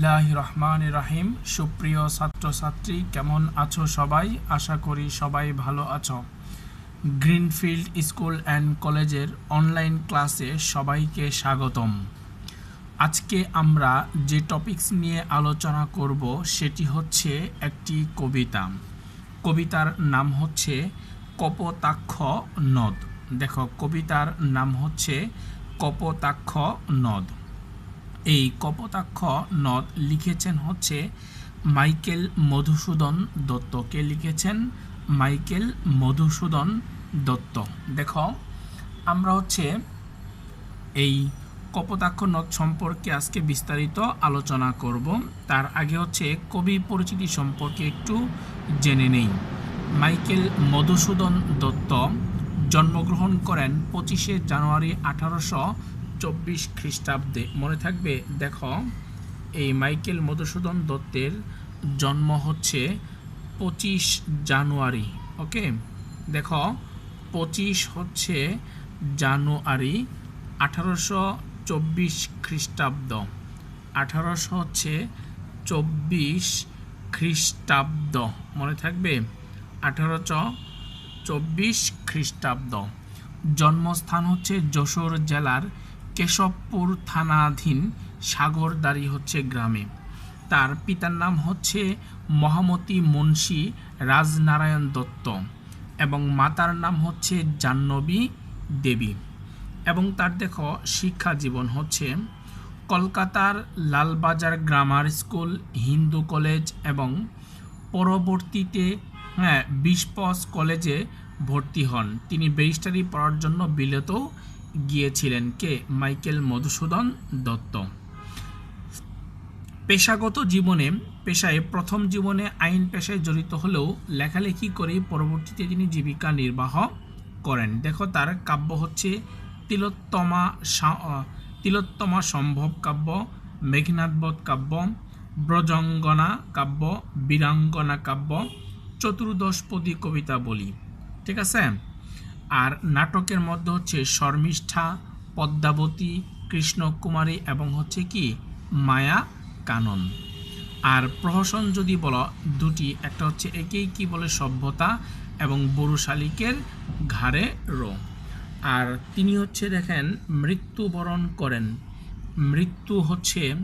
বিসমিল্লাহির রহমানির রহিম। সুপ্রিয় ছাত্রছাত্রী, কেমন আছো সবাই? আশা করি সবাই ভালো আছো। গ্রিনফিল্ড স্কুল অ্যান্ড কলেজের অনলাইন ক্লাসে সবাইকে স্বাগতম। আজকে আমরা যে টপিকস নিয়ে আলোচনা করব সেটি হচ্ছে একটি কবিতা। কবিতার নাম হচ্ছে কপোতাক্ষ নদ। দেখো, কবিতার নাম হচ্ছে কপোতাক্ষ নদ। এই কপোতাক্ষ নদ লিখেছেন হচ্ছে মাইকেল মধুসূদন দত্ত। কে লিখেছেন? মাইকেল মধুসূদন দত্ত। দেখো, আমরা হচ্ছে এই কপোতাক্ষ নদ সম্পর্কে আজকে বিস্তারিত আলোচনা করব। তার আগে হচ্ছে কবি পরিচিতি সম্পর্কে একটু জেনে নেই। মাইকেল মধুসূদন দত্ত জন্মগ্রহণ করেন 25শে জানুয়ারি 1824 খ্রিস্টাব্দে। মনে থাকবে, দেখো, এই মাইকেল মধুসূদন দত্তের জন্ম হচ্ছে 25 জানুয়ারি। ওকে, দেখো, 25 হচ্ছে জানুয়ারি 1824 খ্রিস্টাব্দ। 1800 হচ্ছে 24 খ্রিস্টাব্দ। মনে থাকবে, 1824 খ্রিস্টাব্দ। জন্মস্থান হচ্ছে যশোর জেলার কেশবপুর থানাধীন সাগরদাড়ি হচ্ছে গ্রামে। তার পিতার নাম হচ্ছে মহামতি মুন্সী রাজনারায়ণ দত্ত এবং মাতার নাম হচ্ছে জাহ্নবী দেবী। এবং তার দেখো শিক্ষা জীবন হচ্ছে কলকাতার Lalbazar grammar school, Hindu college এবং পরবর্তীতে বিশপস কলেজে ভর্তি হন। তিনি ব্যারিস্টারি পড়ার জন্য বিলেতও গিয়েছিলেন। কে? মাইকেল মধুসূদন দত্ত। পেশাগত পেশায় প্রথম জীবনে আইন পেশায় জড়িত হলেও লেখালেখি করেই পরবর্তীতে তিনি জীবিকা নির্বাহ করেন। দেখো, তার কাব্য হচ্ছে তিলোত্তমা সম্ভব কাব্য, মেঘনাদবধ কাব্য, ব্রজঙ্গনা কাব্য, বীরাঙ্গনা কাব্য, চতুর্দশপদী কবিতা বলি। ঠিক আছে। আর নাটকের মধ্যে হচ্ছে শর্মিষ্ঠা, পদ্মাবতী, কৃষ্ণকুমারী এবং হচ্ছে কি মায়া কানন। আর প্রহসন যদি বলো দুটি, একটা হচ্ছে একেই কি বলে সভ্যতা এবং বরু শালিকের ঘাড়ে রো। আর তিনি হচ্ছে দেখেন মৃত্যুবরণ করেন। মৃত্যু হচ্ছে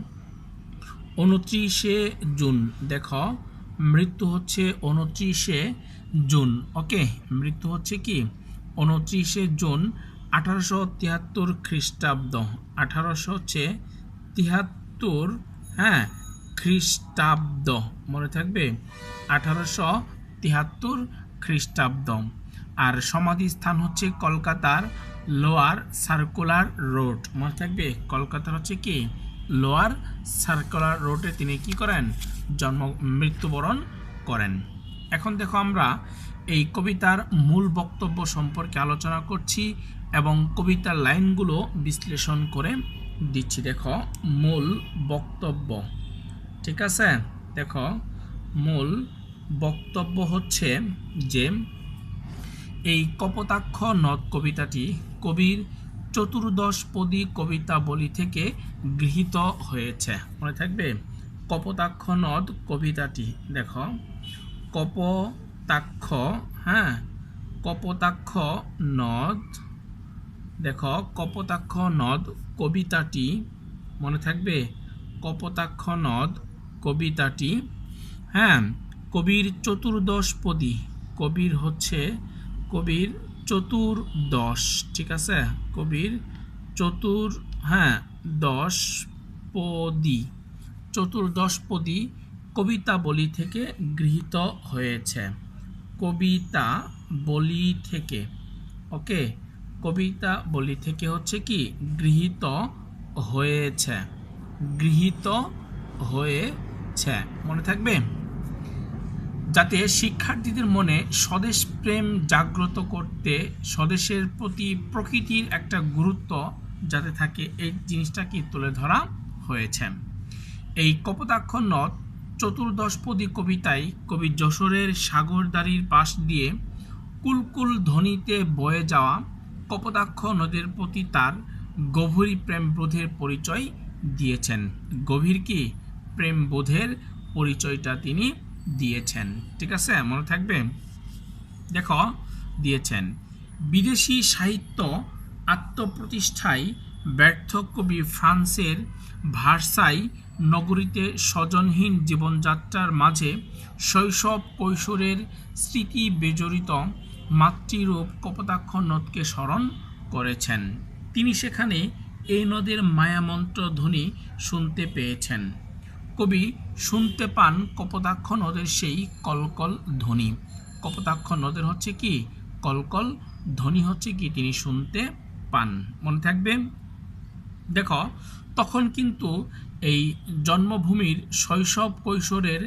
29শে জুন। দেখো, মৃত্যু হচ্ছে 29শে জুন। ওকে, মৃত্যু হচ্ছে কি 29শে জুন 1873 খ্রিস্টাব্দ। 1873 খ্রিস্টাব্দ। মনে থাকবে, 1873 খ্রিস্টাব্দ। আর সমাধিস্থান হচ্ছে কলকাতার লোয়ার সার্কুলার রোড। মনে থাকবে, কলকাতার হচ্ছে কি লোয়ার সার্কুলার রোডে তিনি কি করেন? মৃত্যুবরণ করেন। এখন দেখো, আমরা এই কবিতার মূল বক্তব্য সম্পর্কে আলোচনা করছি এবং কবিতার লাইনগুলো বিশ্লেষণ করে দিচ্ছি। দেখো, মূল বক্তব্য। ঠিক আছে, দেখো, মূল বক্তব্য হচ্ছে যে এই কপোতাক্ষ নদ কবিতাটি কবির চতুর্দশপদী কবিতাবলী থেকে গৃহীত হয়েছে। মনে থাকবে, কপোতাক্ষ নদ কবিতাটি। দেখো, কপোতাক্ষ কপোতাক্ষ নদ। দেখো, কপোতাক্ষ নদ কবিতাটি। মনে থাকবে, কপোতাক্ষ নদ কবিতাটি কবির চতুর্দশপদী। কবির চতুর্দশ। ঠিক আছে, কবির চতুর্দশপদী কবিতাবলী থেকে গৃহীত হয়েছে। কবিতাবলী থেকে। ওকে, কবিতাবলী থেকে হচ্ছে কি গৃহীত হয়েছে। গৃহীত হয়েছে। মনে থাকবে, যাতে শিক্ষার্থীদের মনে স্বদেশ প্রেম জাগ্রত করতে স্বদেশের প্রতি প্রকৃতির একটা গুরুত্ব যাতে থাকে, এই জিনিসটা কি তুলে ধরা হয়েছে। এই কপোতাক্ষ নদ চতুর্দশপদী কবিতায় কবি যশোরের সাগরদাড়ির পাশ দিয়ে কুলকুল ধ্বনিতে বয়ে যাওয়া কপোতাক্ষ নদের প্রতি তার গভীর প্রেমবোধের পরিচয় দিয়েছেন। গভীর কি প্রেম বোধের পরিচয়টা তিনি দিয়েছেন। ঠিক আছে, মনে থাকবে। দেখো, দিয়েছেন বিদেশি সাহিত্য আত্মপ্রতিষ্ঠায় ব্যর্থ কবি ফ্রান্সের ভার্সাই নগরীতে স্বজনহীন জীবনযাত্রার মাঝে শৈশব কৈশোরের স্মৃতি বিজড়িত মাতৃরূপ কপোতাক্ষ নদকে স্মরণ করেছেন। তিনি সেখানে এই নদের মায়ামন্ত্র ধ্বনি শুনতে পেয়েছেন। কবি শুনতে পান কপোতাক্ষ নদের সেই কলকল ধ্বনি। কপোতাক্ষ নদের হচ্ছে কি কলকল ধ্বনি হচ্ছে কি তিনি শুনতে পান। মনে থাকবে। দেখো, তখন কিন্তু এই জন্মভূমির শৈশব কৈশোরের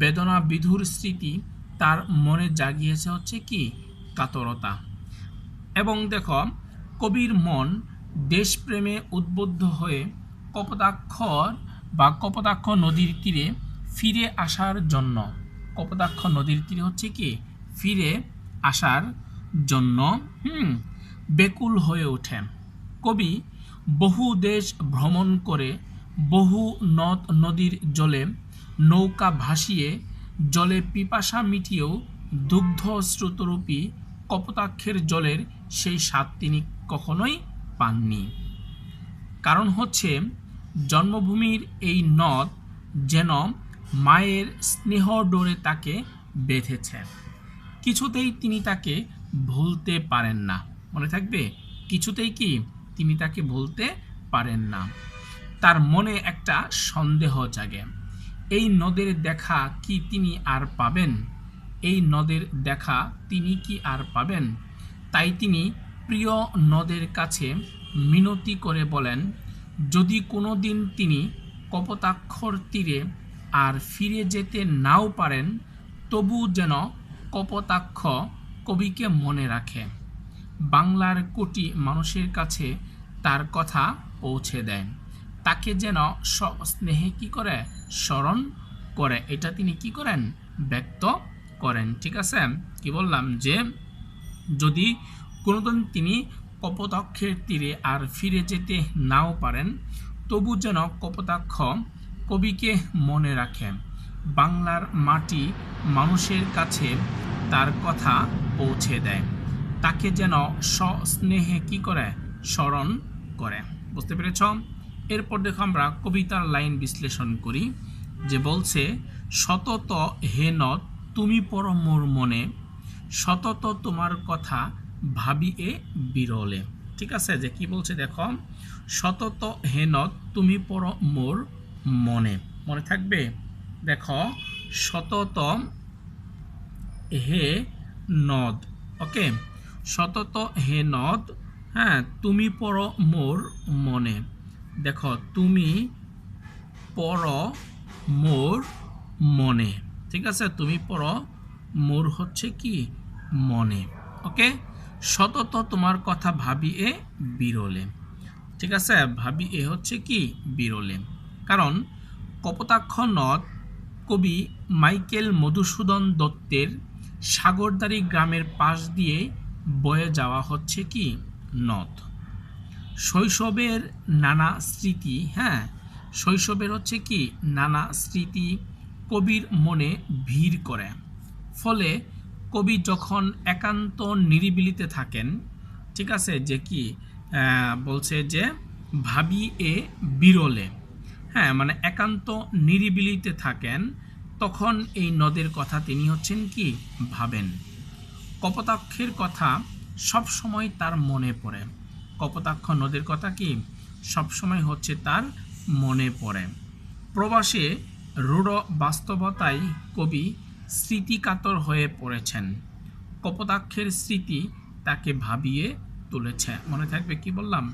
বেদনা বিধুর স্মৃতি তার মনে জাগিয়েছে হচ্ছে কি কাতরতা। এবং দেখো, কবির মন দেশপ্রেমে উদ্বুদ্ধ হয়ে কপোতাক্ষ নদীর তীরে ফিরে আসার জন্য কপোতাক্ষ নদীর তীরে হচ্ছে কি ফিরে আসার জন্য বেকুল হয়ে ওঠে। কবি বহু দেশ ভ্রমণ করে বহু নদ নদীর জলে নৌকা ভাসিয়ে জলে পিপাসা মিটিয়েও দুগ্ধ স্রোতরূপী কপোতাক্ষের জলের সেই স্বাদ তিনি কখনোই পাননি। কারণ হচ্ছে জন্মভূমির এই নদ যেন মায়ের স্নেহ ডোরে তাকে বেঁধেছে, কিছুতেই তিনি তাকে ভুলতে পারেন না। মনে থাকবে, কিছুতেই কি তিনি তাকে ভুলতে পারেন না। তার মনে একটা সন্দেহ জাগে, এই নদের দেখা কি তিনি আর পাবেন? এই নদের দেখা তিনি কি আর পাবেন? তাই তিনি প্রিয় নদের কাছে মিনতি করে বলেন, যদি কোনো দিন তিনি কপোতাক্ষর তীরে আর ফিরে যেতে নাও পারেন, তবু যেন কপোতাক্ষ কবিকে মনে রাখে, বাংলার কোটি মানুষের কাছে তার কথা পৌঁছে দেয়, তাকে যেন স্নেহে কি করে স্মরণ করে, এটা তিনি কি করেন ব্যক্ত করেন। ঠিক আছে, কি বললাম যে যদি কোনোদিন তিনি কপোতাক্ষের তীরে আর ফিরে যেতে নাও পারেন, তবু যেন কপোতাক্ষ কবিকে মনে রাখে, বাংলার মাটি মানুষের কাছে তার কথা পৌঁছে দেয়, তাকে যেন স্নেহে কি করে স্মরণ করে। বুঝতে পেরেছ? এরপর দেখো আমরা কবিতার লাইন বিশ্লেষণ করি, যে বলছে সতত হে নদ তুমি পর মোর মনে, সতত তোমার কথা ভাবি এ বিরলে। ঠিক আছে, যে কি বলছে দেখো, সতত হে নদ তুমি পর মোর মনে। মনে থাকবে। দেখো, সতত হে নদ, ওকে, সতত হে নদ, হ্যাঁ, তুমি পর মোর মনে। দেখো, তুমি পর মোর মনে। ঠিক আছে, তুমি পর মোর হচ্ছে কি মনে। ওকে, সতত তোমার কথা ভাবি এ বিরলে। ঠিক আছে, ভাবি এ হচ্ছে কি বিরলে। কারণ কপোতাক্ষ নদ কবি মাইকেল মধুসূদন দত্তের সাগরদাড়ি গ্রামের পাশ দিয়ে বয়ে যাওয়া হচ্ছে কি নদ। শৈশবের নানা স্মৃতি, হ্যাঁ, শৈশবের হচ্ছে কি নানা স্মৃতি কবির মনে ভিড় করে। ফলে কবি যখন একান্ত নিরিবিলিতে থাকেন, ঠিক আছে, যে কি বলছে যে ভাবি এ বিরলে, হ্যাঁ, মানে একান্ত নিরিবিলিতে থাকেন, তখন এই নদের কথা তিনি হচ্ছেন কি ভাবেন। কপোতাক্ষের কথা সব সময় তার মনে পড়ে। কপোতাক্ষ নদের কথা কি সব সময় হচ্ছে তার মনে পড়ে। প্রবাসে রূঢ় বাস্তবতায় কবি স্মৃতিকাতর হয়ে পড়েছেন। কপোতাক্ষের স্মৃতি তাকে ভাবিয়ে তুলেছে। মনে থাকবে, কি বললাম,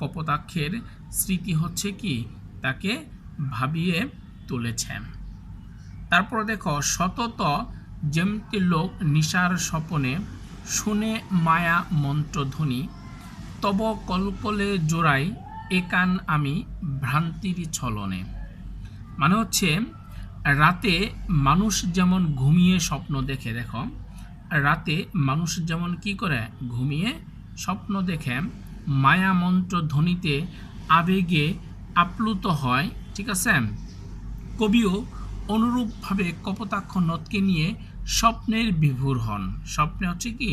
কপোতাক্ষের স্মৃতি হচ্ছে কি তাকে ভাবিয়ে তুলেছে। তারপর দেখো, সতত যেমতি লোক নিশার স্বপনে শুনে মায়া মন্ত্রধ্বনি, তব কলকলে জোড়াই একান আমি ভ্রান্তির ছলনে। মানে হচ্ছে রাতে মানুষ যেমন ঘুমিয়ে স্বপ্ন দেখে, দেখো রাতে মানুষ যেমন কি করে ঘুমিয়ে স্বপ্ন দেখে, মায়া মন্ত্র ধ্বনিতে আবেগে আপ্লুত হয়। ঠিক আছে, কবিও অনুরূপভাবে কপোতাক্ষ নদকে নিয়ে স্বপ্নের বিভোর হন। স্বপ্নে হচ্ছে কি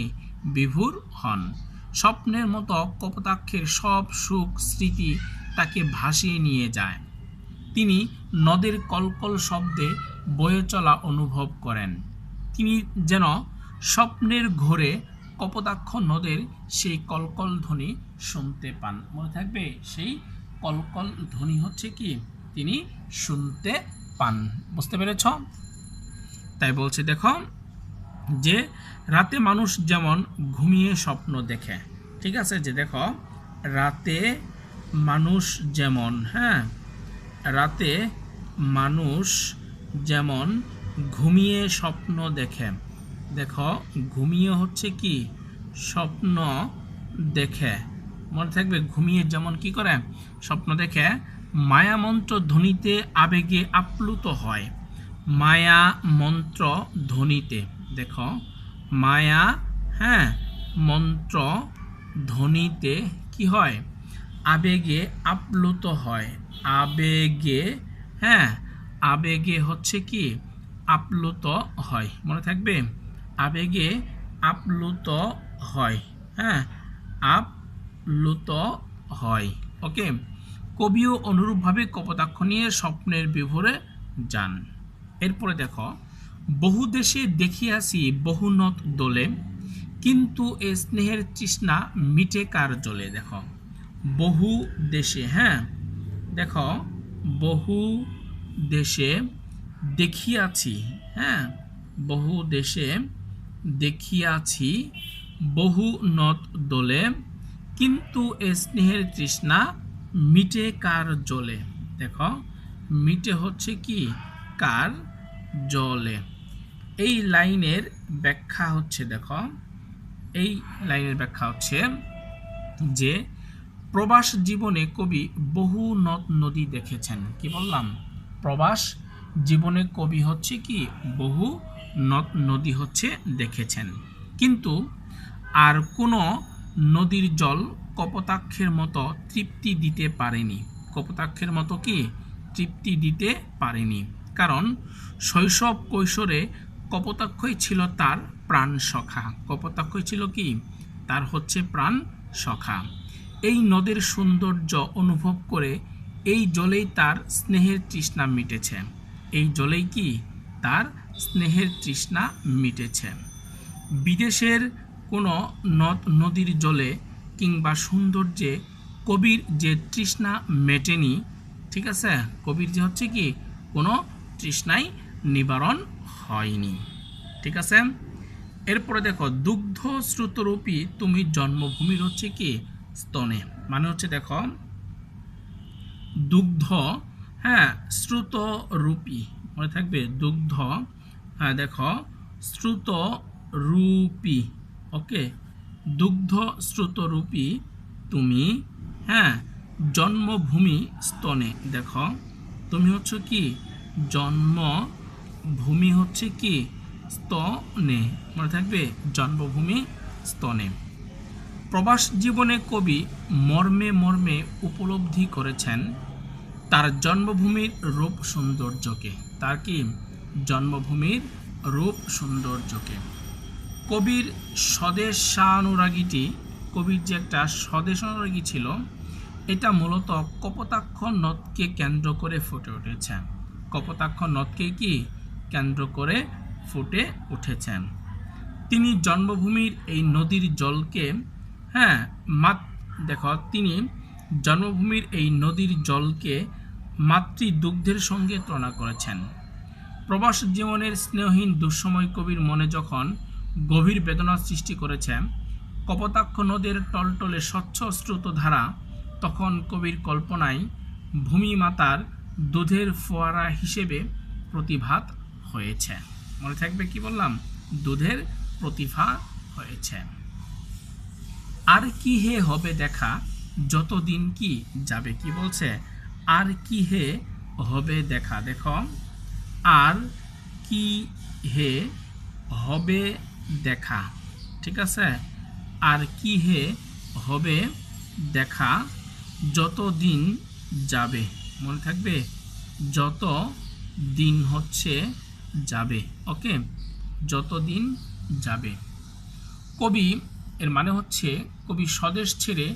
বিভোর হন। স্বপ্নের মতো কপোতাক্ষের সব সুখ স্মৃতি তাকে ভাসিয়ে নিয়ে যায়। তিনি নদের কলকল শব্দে বয়ে চলা অনুভব করেন। তিনি যেন স্বপ্নের ঘোরে কপোতাক্ষ নদের সেই কলকল ধ্বনি শুনতে পান। মনে থাকবে, সেই কলকল ধ্বনি হচ্ছে কি তিনি শুনতে পান। বুঝতে পেরেছ? তাই বলছে দেখো যে রাতে মানুষ যেমন ঘুমিয়ে স্বপ্ন দেখে। ঠিক আছে, যে দেখো রাতে মানুষ যেমন রাতে মানুষ যেমন ঘুমিয়ে স্বপ্ন দেখে। দেখো ঘুমিয়ে হচ্ছে কি স্বপ্ন দেখে। মনে থাকবে, ঘুমিয়ে যেমন কি করে স্বপ্ন দেখে। মায়া মন্ত্র ধ্বনিতে আবেগে আপ্লুত হয়। মায়া মন্ত্র ধ্বনিতে, দেখো মায়া মন্ত্র ধ্বনিতে কি হয়, আবেগে আপ্লুত হয়। আবেগে আবেগে হচ্ছে কি আপ্লুত হয়। মনে থাকবে, আবেগে আপ্লুত হয়। আপ্লুত হয়। ওকে, কবিও অনুরূপভাবে কপোতাক্ষ নিয়ে স্বপ্নের বিভোরে যান। এরপরে দেখো, বহু দেশে দেখিয়াছি বহু নদ দোলে, কিন্তু এ স্নেহের তৃষ্ণা মিটে কার জলে। দেখো বহু দেশে, দেখো বহু দেশে দেখিয়াছি, বহু দেশে দেখিয়াছি বহু নদ দোলে, কিন্তু এ স্নেহের তৃষ্ণা মিটে কার জলে। দেখো মিটে হচ্ছে কি কার জলে। এই লাইনের ব্যাখ্যা হচ্ছে, দেখো এই লাইনের ব্যাখ্যা হচ্ছে যে প্রবাস জীবনে কবি বহু নদ নদী দেখেছেন। কি বললাম, প্রবাস জীবনে কবি হচ্ছে কি বহু নদ নদী হচ্ছে দেখেছেন, কিন্তু আর কোনো নদীর জল কপোতাক্ষের মতো তৃপ্তি দিতে পারেনি। কপোতাক্ষের মতো কি তৃপ্তি দিতে পারেনি, কারণ শৈশব কৈশোরে কপোতাক্ষই ছিল তার প্রাণ সখা। কপোতাক্ষই ছিল কি তার হচ্ছে প্রাণ সখা। এই নদের সৌন্দর্য অনুভব করে এই জলেই তার স্নেহের তৃষ্ণা মিটেছে। এই জলেই কি তার স্নেহের তৃষ্ণা মিটেছে। বিদেশের কোনো নদ নদীর জলে কিংবা সৌন্দর্যে কবির যে তৃষ্ণা মেটেনি, ঠিক আছে, কবির যে হচ্ছে কি কোনো তৃষ্ণাই নিবারণ হয়নি। ঠিক আছে, এরপরে দেখো, দুগ্ধ শ্রুতরূপী তুমি জন্মভূমির হচ্ছে কি স্তনে। মানে হচ্ছে দেখো দুগ্ধ শ্রুতরূপী, মনে থাকবে দুগ্ধ, দেখো শ্রুতরূপী। ওকে, দুগ্ধ শ্রুতরূপী তুমি জন্মভূমি স্তনে। দেখো তুমি হচ্ছে কি জন্মভূমি হচ্ছে কি স্তনে। মনে থাকবে জন্মভূমি স্তনে। প্রবাস জীবনে কবি মর্মে মর্মে উপলব্ধি করেছেন তার জন্মভূমির রূপ সৌন্দর্যকে। তার কি জন্মভূমির রূপ সৌন্দর্যকে। কবির স্বদেশানুরাগীটি, কবির যে একটা স্বদেশানুরাগী ছিল, এটা মূলত কপোতাক্ষ নদকে কেন্দ্র করে ফুটে উঠেছে। কপোতাক্ষ নদকে কি কেন্দ্র করে ফুটে উঠেছেন। তিনি জন্মভূমির এই নদীর জলকে দেখো তিনি জন্মভূমির এই নদীর জলকে মাতৃদুগ্ধের সঙ্গে তুলনা করেছেন। প্রবাস জীবনের স্নেহহীন দুঃসময় কবির মনে যখন গভীর বেদনার সৃষ্টি করেছে কপোতাক্ষ নদের টলটলে স্বচ্ছ স্রোতধারা, তখন কবির কল্পনায় ভূমি মাতার দুধের ফোয়ারা হিসেবে প্রতিভাত হয়েছে। মনে থাকবে কি বললাম, দুধের প্রতিভা হয়েছে। আর কি হে হবে দেখা যতদিন কি যাবে। কি বলছে, আর কি হে হবে দেখা। দেখো আর কি হে হবে দেখা, ঠিক আছে, আর কি হে হবে দেখা যতদিন যাবে। মনে থাকবে যত দিন হচ্ছে যাবে। ওকে, যত দিন যাবে। কবি এর মানে হচ্ছে কবি স্বদেশ ছেড়ে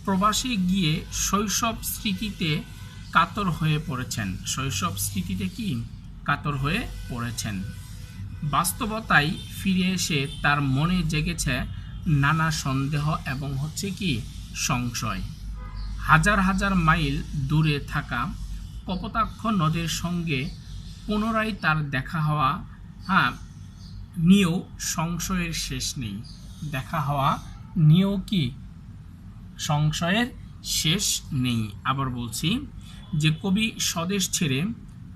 প্রবাসে গিয়ে শৈশব স্মৃতিতে কাতর হয়ে পড়েছেন। শৈশব স্মৃতিতে কি কাতর হয়ে পড়েছেন। বাস্তবতায় ফিরে এসে তার মনে জেগেছে নানা সন্দেহ এবং হচ্ছে কি সংশয়। হাজার হাজার মাইল দূরে থাকা কপোতাক্ষ নদের সঙ্গে পুনরায় তার দেখা হওয়া নিয়েও সংশয়ের শেষ নেই। দেখা হওয়া নিয়েও কি সংশয়ের শেষ নেই। আবার বলছি যে কবি স্বদেশ ছেড়ে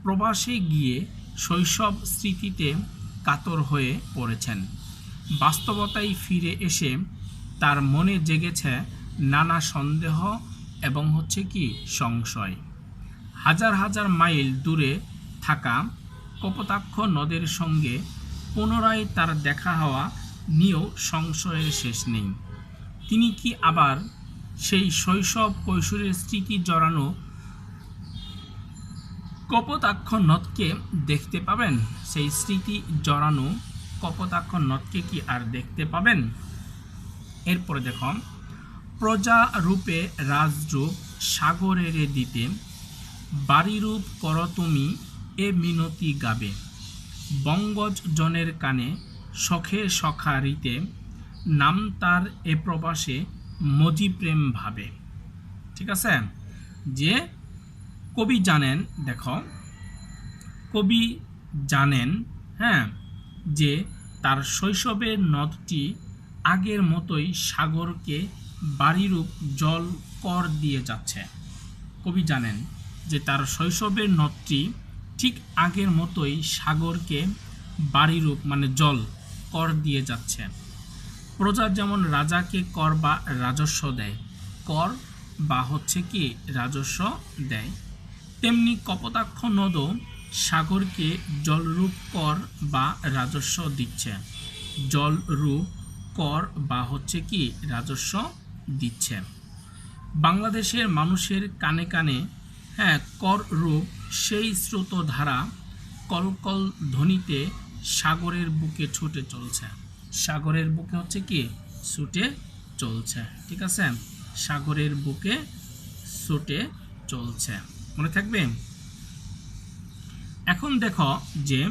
প্রবাসে গিয়ে শৈশব স্মৃতিতে কাতর হয়ে পড়েছেন। বাস্তবতায় ফিরে এসে তার মনে জেগেছে নানা সন্দেহ এবং হচ্ছে কি সংশয়। হাজার হাজার মাইল দূরে থাকা কপোতাক্ষ নদের সঙ্গে পুনরায় তার দেখা হওয়া নিয়েও সংশয়ের শেষ নেই। তিনি কি আবার সেই শৈশব কৈশোরের স্মৃতি জড়ানো কপোতাক্ষ নদকে দেখতে পাবেন? সেই স্মৃতি জড়ানো কপোতাক্ষ নদকে কি আর দেখতে পাবেন? এরপরে দেখো, প্রজা রূপে রাজরূপ সাগরের দিতে বাড়িরূপ কর তুমি এ মিনতি গাবে। বঙ্গজ জনের কানে শখে সখারিতে নাম তার এ প্রবাসে মজি প্রেম ভাবে। ঠিক আছে, যে কবি জানেন, দেখো কবি জানেন যে তার শৈশবের নদটি আগের মতোই সাগরকে বাড়িরূপ জল কর দিয়ে যাচ্ছে। কবি জানেন যে তার শৈশবের নদটি ঠিক আগের মতোই সাগরকে বাড়িরূপ মানে জল কর দিয়ে যাচ্ছে। প্রজা যেমন রাজাকে কর বা রাজস্ব দেয়, কর বা হচ্ছে কি রাজস্ব দেয়, তেমনি কপোতাক্ষ নদও সাগরকে জলরূপ কর বা রাজস্ব দিচ্ছে। জলরূপ কর বা হচ্ছে কি রাজস্ব দিচ্ছে। বাংলাদেশের মানুষের কানে কানে কর রূপ সেই স্রোতধারা কলকল ধ্বনিতে সাগরের বুকে ছুটে চলছে। সাগরের বুকে হচ্ছে কি ছুটে চলছে। ঠিক আছে, সাগরের বুকে ছুটে চলছে, মনে থাকবে। এখন দেখো যে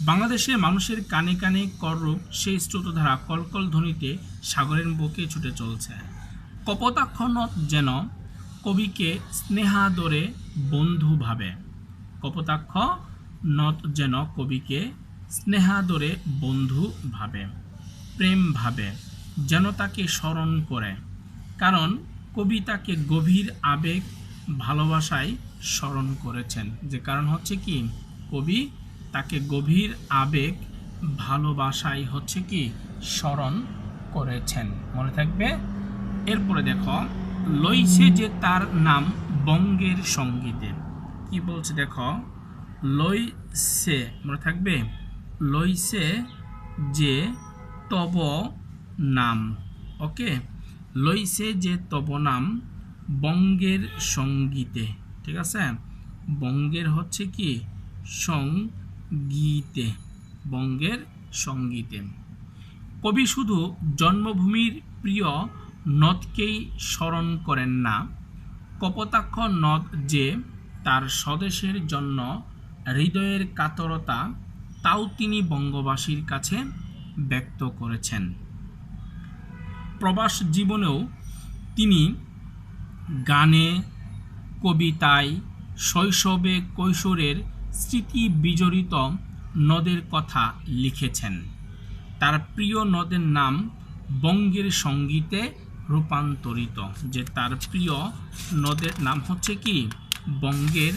বাংলাদেশের মানুষের কানে কানে কররূপ সেই স্রোতধারা কলকল ধ্বনিতে সাগরের বুকে ছুটে চলছে। কপোতাক্ষ নদ যেন কবিকে স্নেহাদরে বন্ধু ভাবে। কপোতাক্ষ নদ যেন কবিকে স্নেহাদরে বন্ধু ভাবে, প্রেম ভাবে, যেন তাকে স্মরণ করে। কারণ কবি তাকে গভীর আবেগ ভালোবাসায় স্মরণ করেছেন। যে কারণ হচ্ছে কি কবি তাকে গভীর আবেগ ভালোবাসায় হচ্ছে কি স্মরণ করেছেন, মনে থাকবে। এরপরে দেখো, লইছে যে তার নাম বঙ্গের সঙ্গীতে। কি বলছে দেখো, লইছে, মনে থাকবে, লইছে যে তব নাম। ওকে, লইছে যে তব নাম বঙ্গের সঙ্গীতে। ঠিক আছে, বঙ্গের হচ্ছে কি সঙ্গীতে, বঙ্গের সঙ্গীতে। কবি শুধু জন্মভূমির প্রিয় নদকেই স্মরণ করেন না, কপোতাক্ষ নদ যে তার স্বদেশের জন্য হৃদয়ের কাতরতা, তাও তিনি বঙ্গবাসীর কাছে ব্যক্ত করেছেন। প্রবাস জীবনেও তিনি গানে, কবিতায় শৈশবে কৈশোরের স্মৃতি বিজড়িত নদের কথা লিখেছেন। তার প্রিয় নদের নাম বঙ্গের সঙ্গীতে রূপান্তরিত। যে তার প্রিয় নদের নাম হচ্ছে কি বঙ্গের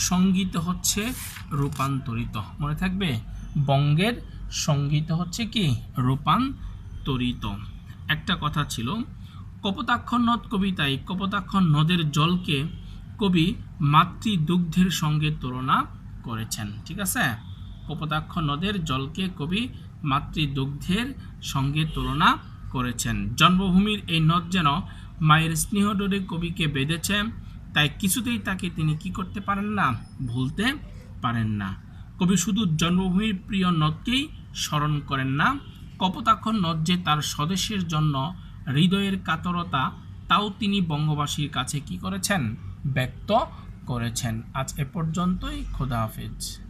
সঙ্গীতে হচ্ছে রূপান্তরিত, মনে থাকবে, বঙ্গের সঙ্গীতে হচ্ছে কি রূপান্তরিত। একটা কথা ছিল, কপোতাক্ষ নদ কবিতায় কপোতাক্ষ নদের জলকে কবি মাতৃদুগ্ধের সঙ্গে তুলনা করেছেন। ঠিক আছে, কপোতাক্ষ নদের জলকে কবি মাতৃদুগ্ধের সঙ্গে তুলনা করেছেন। জন্মভূমির এই নদ যেন মায়ের স্নেহডোরে কবিকে বেঁধেছে, তাই কিছুতেই তাকে তিনি কি করতে পারেন না, ভুলতে পারেন না। কবি শুধু জন্মভূমির প্রিয় নদকেই স্মরণ করেন না, কপোতাক্ষ নদ যে তার স্বদেশের জন্য হৃদয়ের কাতরতা, তাও তিনি বঙ্গবাসীর কাছে কি করেছেন? ব্যক্ত করেছেন। আজ এ পর্যন্তই। খোদা হাফেজ।